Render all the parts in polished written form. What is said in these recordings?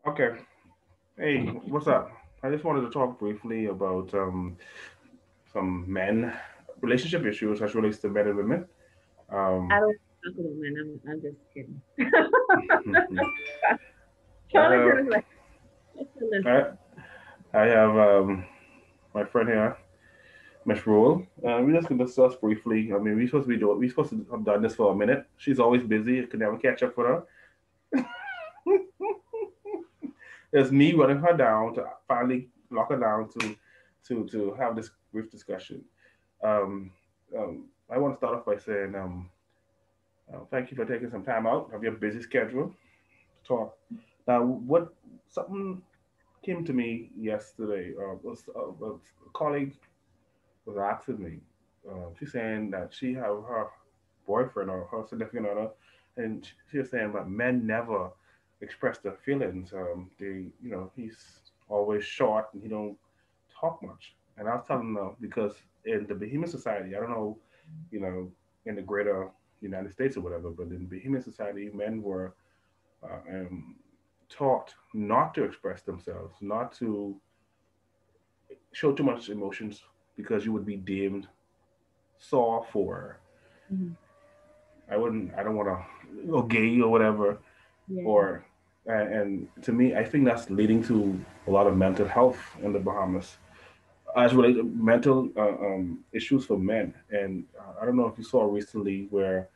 Okay. Hey, what's up? I just wanted to talk briefly about some men relationship issues as relates to men and women. I Um, don't talk about men. I'm just kidding. I Jonathan have is like, listen. I, I have my friend here, Miss Rule. We're just gonna discuss briefly. I mean, we're supposed to have done this for a minute. She's always busy. I could never catch up with her. It's me running her down to finally lock her down to have this brief discussion. Um, I want to start off by saying thank you for taking some time out of your busy schedule to talk. Now, what something came to me yesterday. A colleague was asking me. She's saying that she have her boyfriend or her significant other, and she was saying that men never express their feelings. He's always short and he don't talk much. And I was telling her because in the Bohemian society, I don't know, you know, in the greater United States or whatever, but in Bohemian society, men were taught not to express themselves, not to show too much emotions because you would be deemed soft or Mhm. I don't want to gay or whatever. Yeah. Or and to me, I think that's leading to a lot of mental health in the Bahamas as related mental issues for men. And I don't know if you saw recently where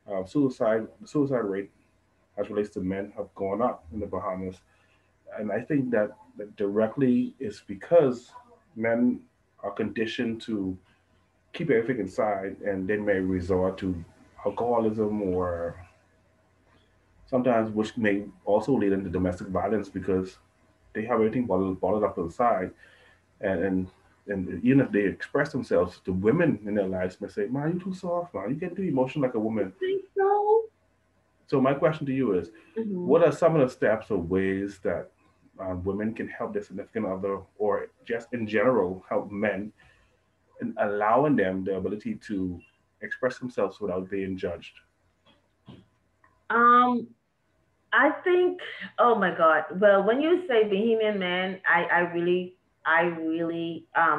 the suicide rate as relates to men have gone up in the Bahamas. And I think that directly is because men are conditioned to keep everything inside and they may resort to alcoholism or sometimes which may also lead into domestic violence because they have everything bottled up inside and, and and even if they express themselves, the women in their lives may say, "Man, you too soft, man. You can't do emotion like a You woman." think so? So my question to you is, Hmm. what are some of the steps or ways that women can help their significant other, or just in general help men in allowing them the ability to express themselves without being judged? Um, I think, oh my God. Well, when you say Bohemian Man, I really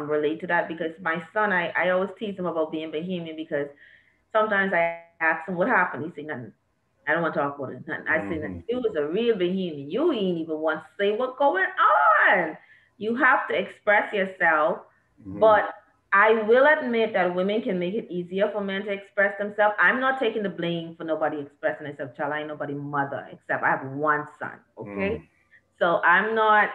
relate to that because my son, I always tease him about being Bohemian because sometimes I ask him what happened. He say nothing. I don't want to talk about it. Nothing. I say nothing. Hmm. You was a real Bohemian. You ain't even want to say what going on. You have to express yourself, Hmm. but I will admit that women can make it easier for men to express themselves. I'm not taking the blame for nobody expressing themselves, child. I ain't nobody mother except I have one son, okay? Mm. So I'm not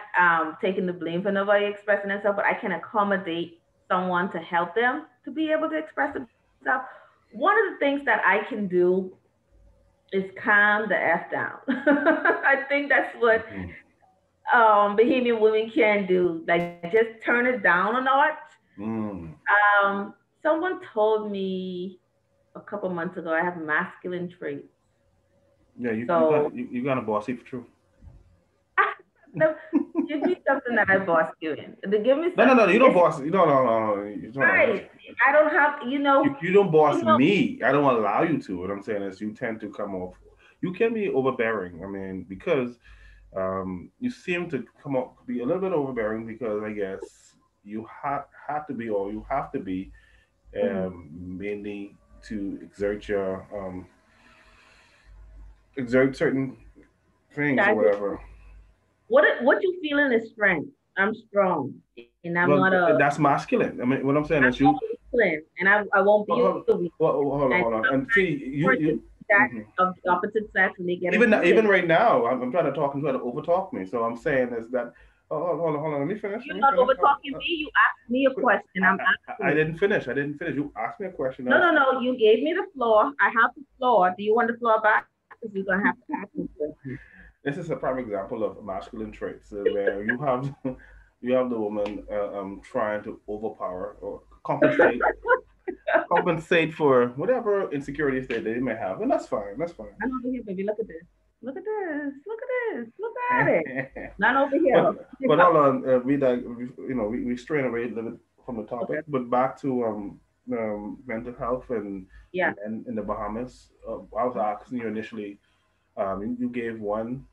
taking the blame for nobody expressing themselves, but I can accommodate someone to help them to be able to express themselves. One of the things that I can do is calm the F down. I think that's what Hmm. Bohemian women can do. Like just turn it down a notch. Mm. Someone told me a couple months ago I have masculine traits. Yeah, you So got you got a bossy for true. no, give me something that I boss you in. Give me No, some. no, no. You don't It's boss. You don't. No, no, no. Hold on. right. I don't have. You don't boss You know. me. I don't allow you to. What I'm saying is, you tend to come off. You can be overbearing. I mean, because you seem to come up be a little bit overbearing because I guess you have to be or you have to be Mhm. mainly to exert certain things or Guys, whatever. what you feeling is strength. I'm strong, and I'm not Well, a. that's masculine. I mean, what I'm saying I'm is you. not weakling, and I won't be a Hold, weakling. hold And on, hold on. And sometimes see, people are just that mhm. of the opposite sex, and they get Even intimidated. right now, I'm trying to talk and try to overtalk me. So I'm saying is that. Oh, hold on. Let me finish. Let You're me not finish. over talking me. You asked me a question. I'm I answering. didn't finish. I didn't finish. You asked me a question. I No, was. no, no. You gave me the floor. I have the floor. Do you want the floor back? Because you're gonna have to ask me questions. This is a prime example of masculine traits where you have you have the woman trying to overpower or compensate for whatever insecurities that they may have, and that's fine. That's fine. None over here, baby. Look at this. Look at this. Look at this. Look at it. None over here. but but hold on, we strain away a little bit from the Okay. topic, but back to mental health Yeah. and men in the Bahamas. I was asking you initially, you gave one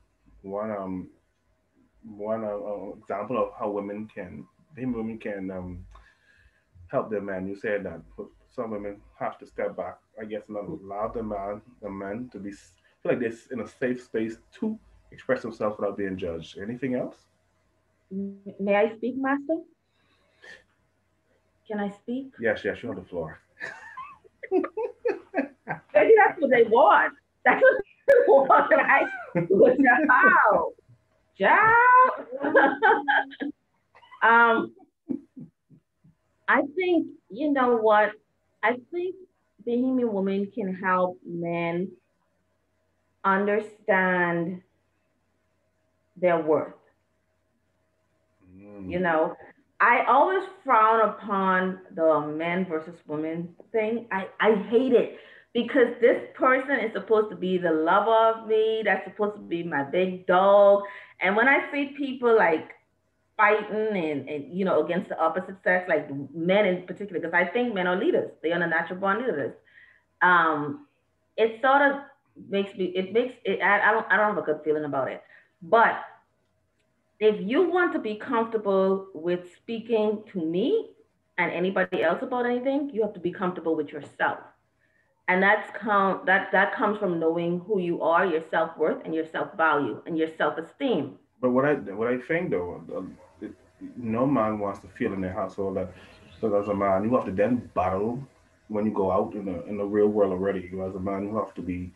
one example of how women can help their men. You said that some women have to step back, I guess, and allow the men to feel like this in a safe space to express themselves without being judged. Anything else? May I speak, Master? Can I speak? Yes, yes, you have the floor. Maybe that's what they want. That's what they want, right? Wow, child. um, I think you know what. I think Bahamian women can help men understand their worth. You Mm. know, I always frown upon the men versus women thing. I hate it because this person is supposed to be the lover of me. That's supposed to be my big dog. And when I see people like fighting and against the opposite sex, like men in particular, because I think men are leaders. They are the natural born leaders. Um, it sort of makes me. It makes it. I don't have a good feeling about it. But if you want to be comfortable with speaking to me and anybody else about anything, you have to be comfortable with yourself. And that comes from knowing who you are, your self-worth and your self-value and your self-esteem. But what I think though, no man wants to feel in their household that as a man you have to then battle when you go out in the real world already. You as a man you have to be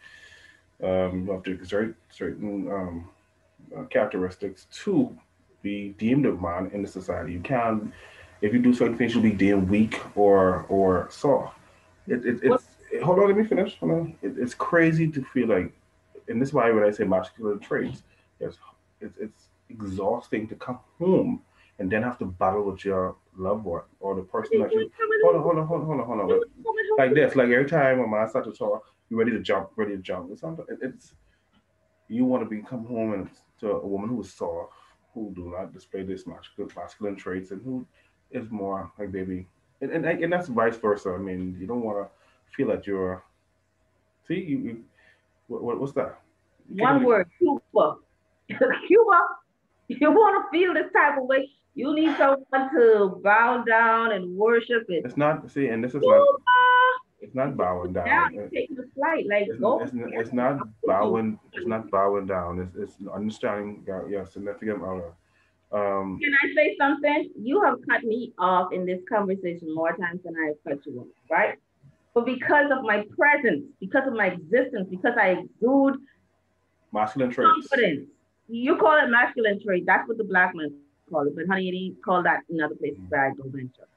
you have to exert certain characteristics to be deemed a man in the society. You can't, if you do certain things, you'll be deemed weak or soft. What Hold on, let me finish. Hold on. It's crazy to feel like, and this is why when I say masculine traits, it's it's exhausting to come home and then have to battle with your loved one or the person that you. Hold on. Like this, like every time a man starts to talk, you're ready to jump, ready to jump. It's you want to be come home and to a woman who is soft, who do not display this masculine traits, and who is more like baby, and that's vice versa. I mean, you don't want to feel that you're. See, what's that? You kicking one me? word, Cuba. Cuba, you want to feel this type of way, you need someone to bow down and worship it. It's not. See, and this is not. Cuba, It's not you just bowing sit down, down. you take the flight, like go. It's Yeah, not I'm with you. bowing. It's not bowing down. It's understanding your significant other. Um, Can I say something? You have cut me off in this conversation more times than I have cut you off, right? But because of my presence, because of my existence, because I exude masculine traits. confidence. You call it masculine trait. That's what the black men call it. But honey, it ain't called that in other places where I go venture.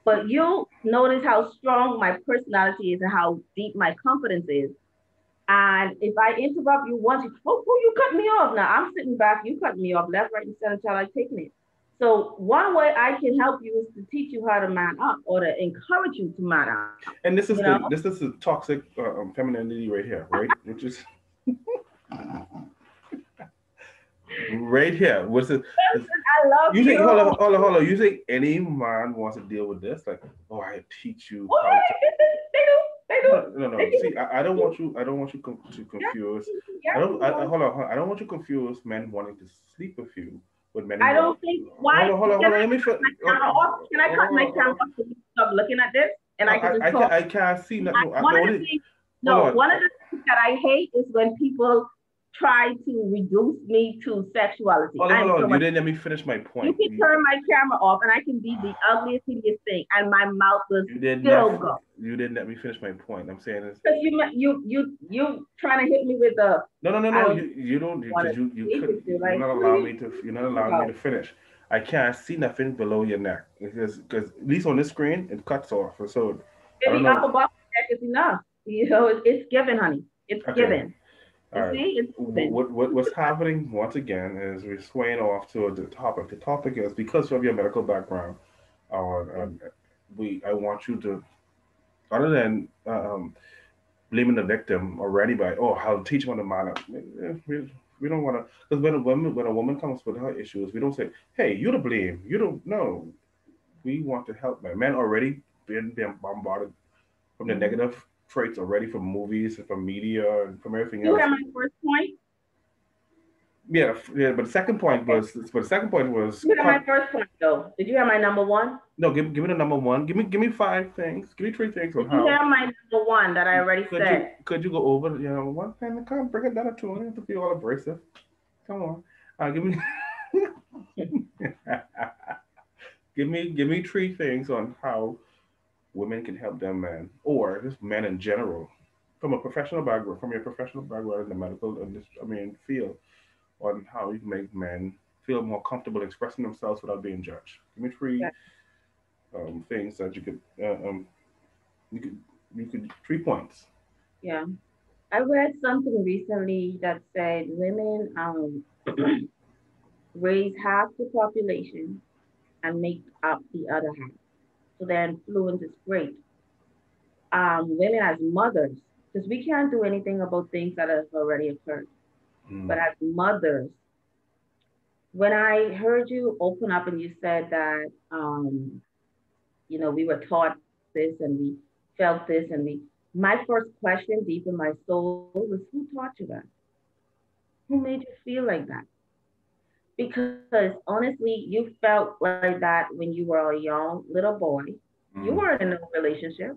But you notice how strong my personality is and how deep my confidence is. And if I interrupt you once, you cut me off. Now I'm sitting back, you cut me off left, right, and center, child, like taking it. So one way I can help you is to teach you how to man up or to encourage you to man up. And You know, this is the toxic femininity right here, right? Which is right here. What's it? I love You think, you. hold on. You think any man wants to deal with this? Like, oh, I teach you Oh, how to. they do, they do, No. they See, I don't want you. I don't want you to yeah, confuse. yeah. Hold on. I don't want you to confuse men wanting to sleep with you with men who I want. don't think why can Hold on. I Let me. cut my camera off? Can I cut my camera off so you stop looking at this and I can just talk? I can't see nothing. One The of the only. things, Hold no, on. one of the things that I hate is when people try to reduce me to sexuality. Hold on. I am You someone. didn't let me finish my You point. can turn my camera off and I can be the ugliest, hideous thing, and my mouth will You did not. still go. You didn't let me finish my point. I'm saying is Because you trying to hit me with the I no. don't You don't want because to you speak could with you. you're Like, not what are allowing you me to you're not talking allowing me about? to finish. I can't see nothing below your neck because at least on this screen it cuts off. So I don't Maybe know. upper bottom check is enough. It's given, honey. It's Okay, given. all You right. see, it's given. What's happening once again is we're swaying off to the topic. The topic is because of your medical background. We I want you to other than blaming the victim already by oh I'll teach them on the manner. We don't want to because when a woman comes with her issues, we don't say hey you to blame. You don't know. We want to help men. Men already been bombarded from the Mm-hmm. negative traits already from movies and from media and from everything You else. hear my first point? Yeah, yeah. But the second point was. You got my first point though. Did you have my number one? No, give me the number one. Give me five things. Give me three things on Did you how. hear my number one that I already said? Could you go over one thing? Come bring it down to two. You don't have to be all abrasive. Come on. Give me give me three things on how women can help them men, or just men in general, from a professional background, from your professional background in the medical industry, field, on how you can make men feel more comfortable expressing themselves without being judged. Give me three Yeah. things that you could you could 3 points. Yeah. I read something recently that said women raise half the population and make up the other half. So their influence is great. Women as mothers, because we can't do anything about things that have already occurred. Mm. But as mothers, when I heard you open up and you said that, we were taught this and we felt this and my first question deep in my soul was, who taught you that? Who made you feel like that? Because honestly, you felt like that when you were a young little boy. You Mm. weren't in a relationship.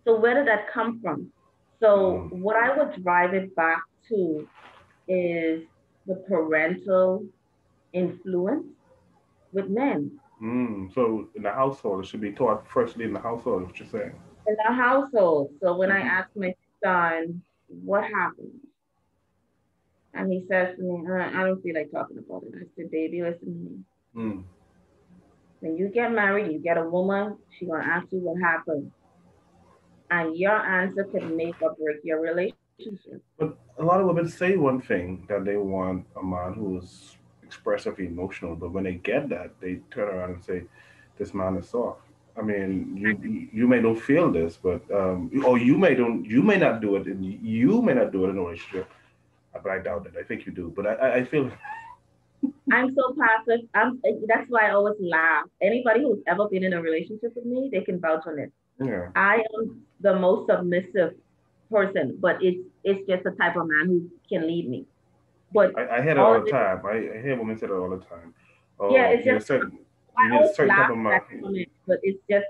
So where did that come from? So Mm. what I would drive it back to is the parental influence with men So in the household, it should be taught firstly in the household. What you're saying? in the household. So when I Mm-hmm. ask my son, what happened? And he says to me, I don't feel like talking about it. I said, baby, listen to me. Mm. When you get married, you get a woman, she's going to ask you what happened. And your answer can make or break your relationship. But a lot of women say one thing that they want a man who is expressive, emotional, but when they get that, they turn around and say, "This man is soft." I mean, you may don't feel this, but or you may not do it, and you may not do it in a relationship. But I doubt it. I think you do. But I feel. I'm so passive. That's why I always laugh. Anybody who's ever been in a relationship with me, they can vouch on it. Yeah. I am the most submissive person, but it's just the type of man who can lead me. But I hear it all all of the it, time. I hear women say that all the time. yeah, Oh, it's just you I need a always certain type laugh of at that man. comment, but it's just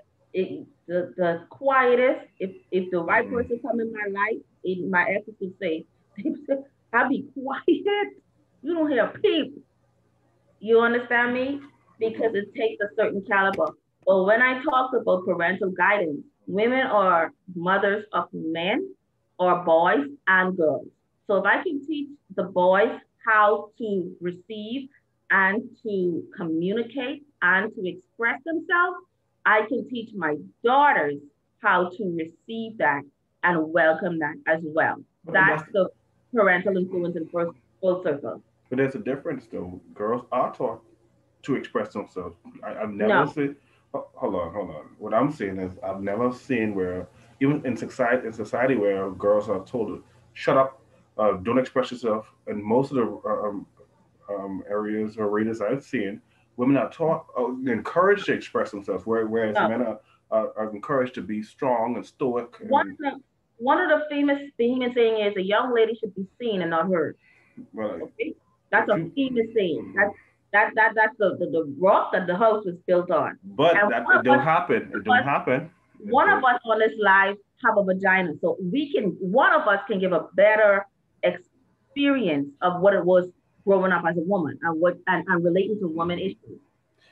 the quietest. If the right Mm-mm. person come in my life, my exes would say, "I'll be quiet. You don't hear a peep." You understand me? Because it takes a certain caliber. But when I talk about parental guidance, women are mothers of men or boys and girls. So if I can teach the boys how to receive and to communicate and to express themselves, I can teach my daughters how to receive that and welcome that as well. But That's that's the parental influence in first full circle. but there's a difference though. Girls are taught to express themselves. I've never No, seen. Hold on. What I'm saying is, I've never seen where, even in society where girls are told to shut up, don't express yourself. And most of the areas or readers I've seen, women are taught, encouraged to express themselves, whereas no. men are encouraged to be strong and stoic. One And of the one of the famous saying is a young lady should be seen and not heard. well, Okay, that's if a you, famous saying. mhm. That's the rock that the house was built on. But And that it don't happen. It don't us happen. It one of don't. us on this live have a vagina, so we can one of us can give a better experience of what it was growing up as a woman and and relating to woman Mhm. issues.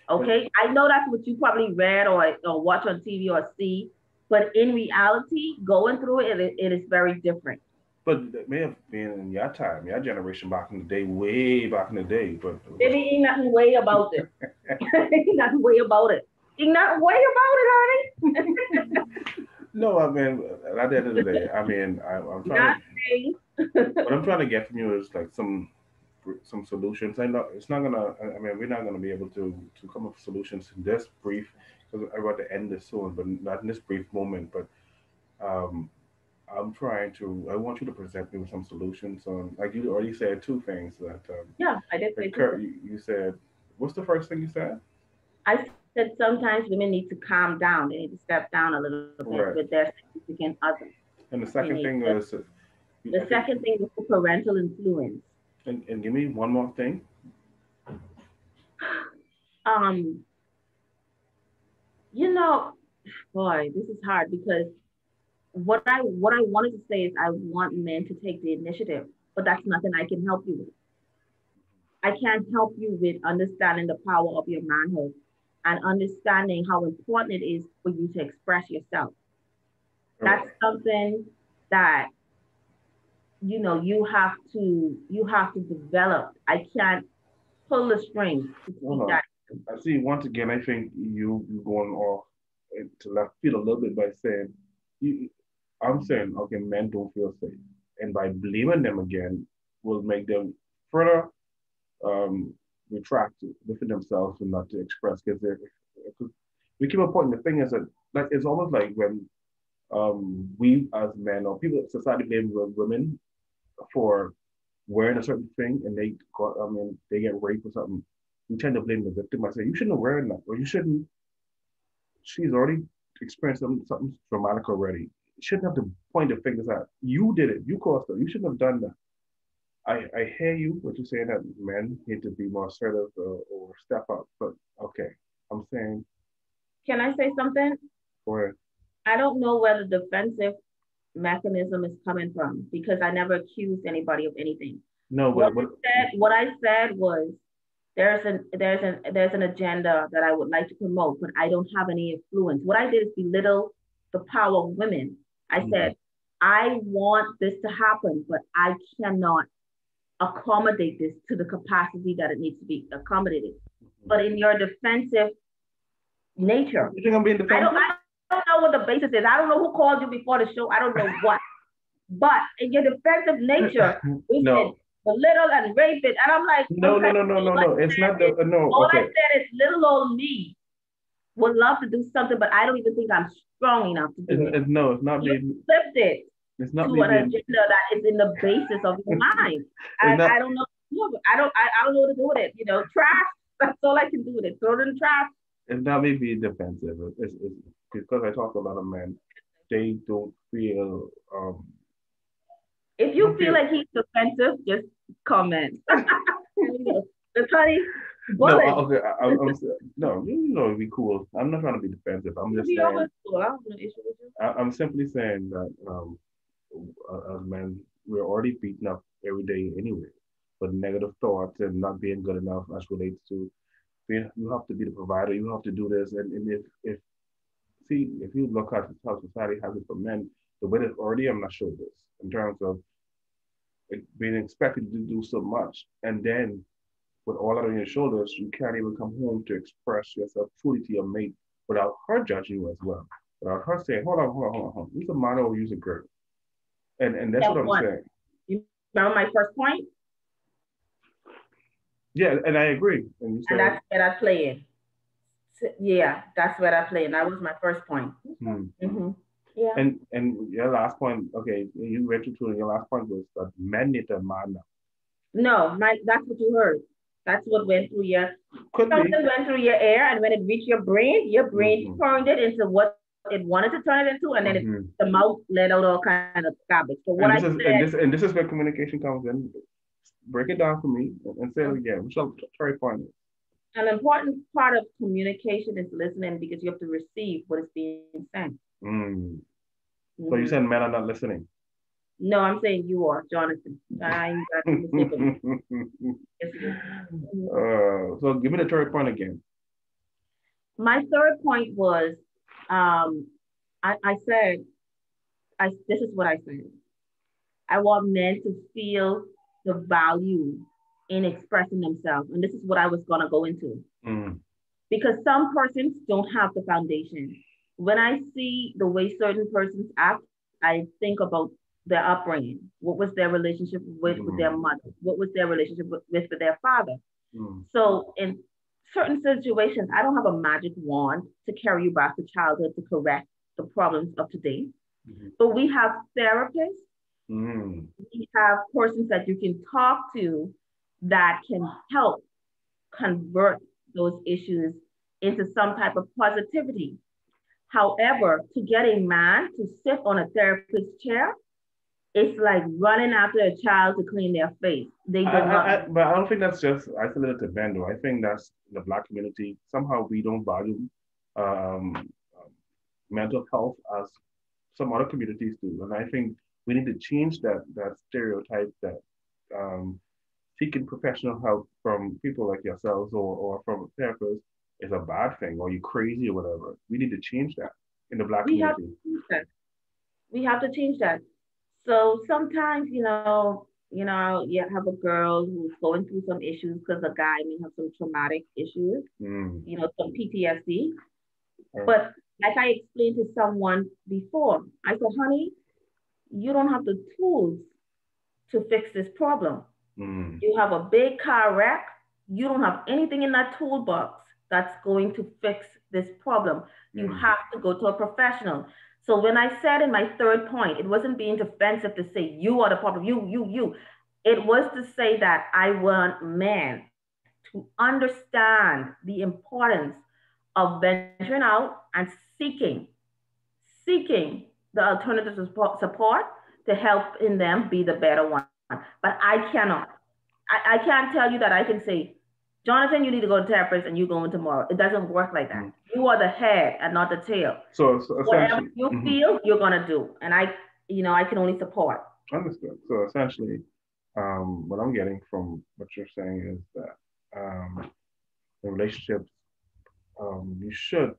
But Okay, I know that's what you probably read or watch on TV or see, but in reality, going through it is very different. But it may have been in your time, your generation back in the day, way back in the day. But Baby, ain't nothing way about it. Ain't nothing way about it. Ain't nothing way about it, honey. no, I mean, at the end of the day, I'm trying to. Nothing. What I'm trying to get from you is like some solutions. I know it's not gonna. I mean, we're not gonna be able to come up with solutions in this brief because I want to end this soon, but not in this brief moment. But um, I'm trying to. I want you to present me with some solutions on. Like you already said, two things that Yeah, I did say two occur. things. You said, what's the first thing you said? I said sometimes women need to calm down. They need to step down a little bit with Right. their significant other. And the They second need thing to. is, The I think, second thing is the parental influence. And give me one more thing. Um, you know, boy, this is hard because what I wanted to say is I want men to take the initiative, but that's nothing I can help you with. I can't help you with understanding the power of your manhood and understanding how important it is for you to express yourself. Oh, That's something that you have to develop. I can't pull the strings to no, teach no. that. I see. Once again, I think you going off to left field a little bit by saying, you, I'm saying, okay, men don't feel safe, and by blaming them again will make them further um, retract within themselves and not to express because we keep on pointing the thing is that like it's almost like when we as men or people society blame women for wearing a certain thing and they got they get raped or something. We tend to blame the victim. I say you shouldn't have wearing that or you shouldn't. She's already experienced something traumatic already. You shouldn't have to point the fingers at you. Did it? You caused it. You shouldn't have done that. I hear you, what you're saying that men need to be more assertive or step up. But okay, I'm saying Can I say something? for I don't know where the defensive mechanism is coming from because I never accused anybody of anything. no, What but I said was there's an agenda that I would like to promote, but I don't have any influence. What I did is belittle the power of women. I mm, said, I want this to happen, but I cannot accommodate this to the capacity that it needs to be accommodated. But in your defensive nature, you think I'm being defensive? I don't know what the basis is. I don't know who called you before the show. I don't know what. But in your defensive nature, we said No, belittle and rape it. And I'm like, no, no, okay, no, no, no, no. It's not the no. all I Okay, said is little old me would love to do something, but I don't even think I'm strong enough to do it. no, it's not You being. flipped it It's not to me an being. agenda that is in the basis of your mind. It's And not. I don't know. I don't know what to do with it. Trash. That's all I can do with it. Throw it in the trash. It's not me being defensive. It's because I talk to a lot of men. They don't feel. If They you don't feel feel. like he's offensive, just comment. The honey, No, bullet. okay. I'm no, it'd be cool. I'm not trying to be defensive. I'm just Be saying. always cool. I don't have no issue with you. I'm simply saying that as men, we're already beaten up every day anyway. But negative thoughts and not being good enough as relates to being, you have to be the provider. You have to do this. And if see if you look at how society has it for men, the way that already I'm not sure this in terms of being expected to do so much, and then with all that on your shoulders, you can't even come home to express yourself truly to your mate without her judging you as well. Without her saying, hold on. Use a minor or use a girl. And that's Step what I'm one. saying. You remember my first point? Yeah, and I agree. And you And said, that's where I play in. Yeah, that's where I play in. That was my first point. hmm. Mm-hmm. Yeah. And your last point, okay, you went through your last point was that men need a man now. No, that's what you heard. That's what went through your Could be. something went through your air, and when it reached your brain Mm-hmm. turned it into what it wanted to turn it into, and then Mm-hmm. the mouth let out all kind of garbage. So what I And this is said, and this is where communication comes in. Break it down for me and say it again. What's your cherry point? an important part of communication is listening because you have to receive what is being sent. Mm. So you Mm-hmm. said men are not listening. No, I'm saying you are, Jonathan. I ain't got nothing to say but me. Yes, it is. Mhm. So give me the cherry point again. My third point was, um, I said, this is what I said. I want men to feel the value in expressing themselves. And this is what I was going to go into. Mm. Because some persons don't have the foundation. When I see the way certain persons act, I think about their upbringing. What was their relationship with their Mm. mother? What was their relationship with their father? Mm. So in certain situations, I don't have a magic wand to carry you back to childhood to correct the problems of today. Mm. But we have therapists, Mm. we have persons that you can talk to that can help convert those issues into some type of positivity. However, to get a man to sit on a therapist's chair, It's like running after a child to clean their face. They do not. But I don't think that's just isolated to men, though. I think that's the Black community. Somehow we don't value um, mental health as some other communities do, and I think we need to change that stereotype that um, seeking professional help from people like yourselves or from a therapist is a bad thing, or you're crazy or whatever. We need to change that in the Black We have to community. change that. We have to change that. So sometimes, you have a girl who's going through some issues because a guy may have some traumatic issues, Mm. some PTSD. Right. But like I explained to someone before, I said, honey, you don't have the tools to fix this problem. Mm. You have a big car wreck. You don't have anything in that toolbox that's going to fix this problem. You Mm. have to go to a professional. So when I said in my third point, it wasn't being defensive to say you are the problem, you. It was to say that I want men to understand the importance of venturing out and seeking the alternative support to help in them be the better one. But I cannot. I can't tell you that I can say, Jonathan, you need to go to therapist and you go in tomorrow. It doesn't work like that. Mm. You are the head and not the tail. So Whatever essentially, you feel, you're gonna do. And I can only support. understood. So essentially, what I'm getting from what you're saying is that the relationships, you should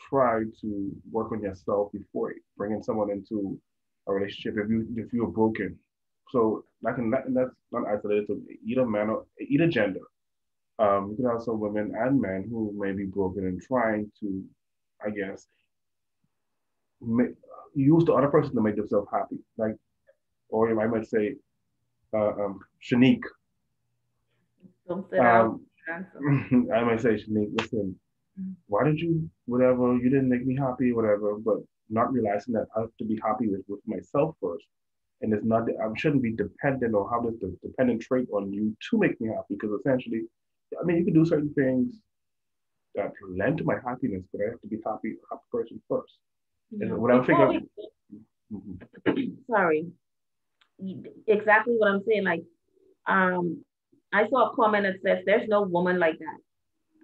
try to work on yourself before bringing someone into a relationship if you're broken. So that's not isolated to either man or either gender. You can have some women and men who may be broken and trying to, I guess, make, use the other person to make themselves happy. Like, or you might say, Shanique. Don't sit out. Um, I might say, Shanique, listen, why did you, whatever, you didn't make me happy, whatever, but not realizing that I have to be happy with myself first. And it's not, I shouldn't be dependent or have this dependent trait on you to make me happy because essentially, I mean, you can do certain things that lend to my happiness, but I have to be happy person first. And Yeah. what I'm Before thinking, we, mm-hmm. sorry, exactly what I'm saying. Like, I saw a comment that says, "There's no woman like that."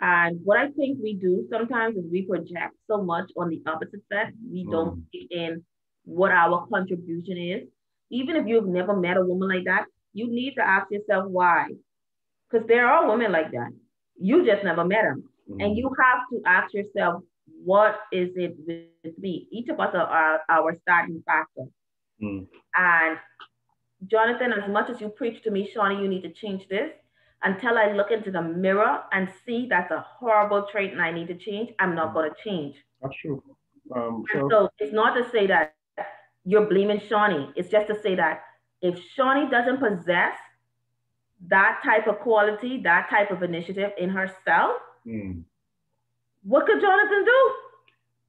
And what I think we do sometimes is we project so much on the opposite sex, we don't Mm, take in what our contribution is. Even if you've never met a woman like that, you need to ask yourself why. Because there are women like that. You just never met them. And mm, you have to ask yourself, what is it with me? Each of us are our starting factor. mm. And Jonathan, as much as you preach to me, Shawnee, you need to change this, until I look into the mirror and see that's a horrible trait and I need to change, I'm not going to change. That's true. And So, so it's not to say that you're blaming Shawnee. It's just to say that if Shawnee doesn't possess that type of quality, that type of initiative in herself, mm, what could Jonathan do?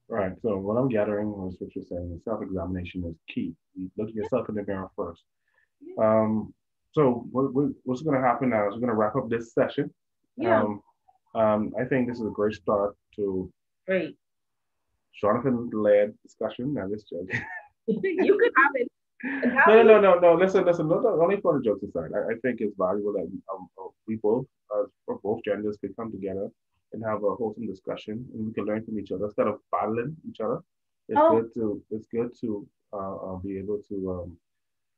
right. So what I'm gathering was what you're saying. Self-examination is key. You look at yourself in the mirror first. Um, so what's going to happen now is we're going to wrap up this session. Yeah, Um, I think this is a great start to great. Jonathan-led discussion. Now, this joke. You could have it. No. Listen. No, only for the jokes aside. I think it's valuable that we both, for both genders, can come together and have a wholesome discussion, and we can learn from each other instead of battling each other. Oh, It's good to be able to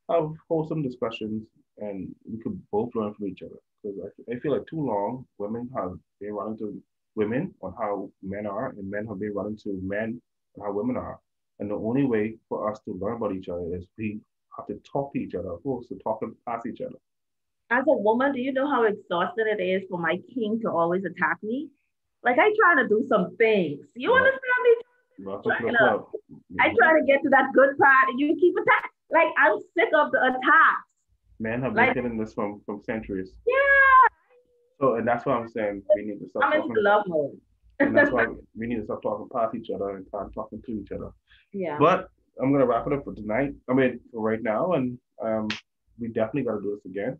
have wholesome discussions, and we could both learn from each other. Because I feel like too long women have been running to women on how men are, and men have been running to men on how women are. And the only way for us to learn about each other is we have to talk to each other, opposed to talking past each other. as a woman, do you know how exhausting it is for my king to always attack me? Like I try to do some things. You Well, understand me? welcome to Trying the to, club. I try to get to that good part, and you keep attacking. Like I'm sick of the attacks. Men have been Like feeling this from centuries. yeah, So, and that's why I'm saying we need to stop I'm into talking, love mode. and that's why we need to stop talking past each other and start talking to each other. Yeah. But I'm gonna wrap it up for tonight. I mean, for right now, and we definitely got to do this again.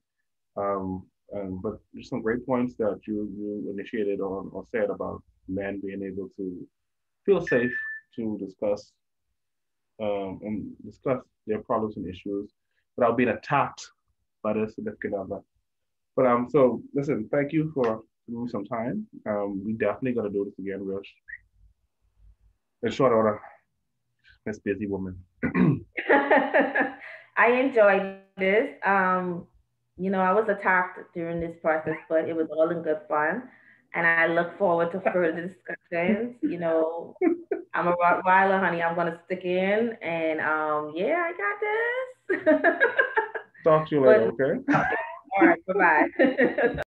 But there's some great points that you initiated on or said about men being able to feel safe to discuss and discuss their problems and issues without being attacked by their significant other. But so listen, thank you for giving me some time. We definitely got to do this again, real in short order. Miss Busy Woman. I enjoyed this. I was attacked during this process, but it was all in good fun. And I look forward to further discussions. I'm a Rottweiler, honey. I'm gonna stick in, and yeah, I got this. Talk to you later, But okay? all right, bye bye.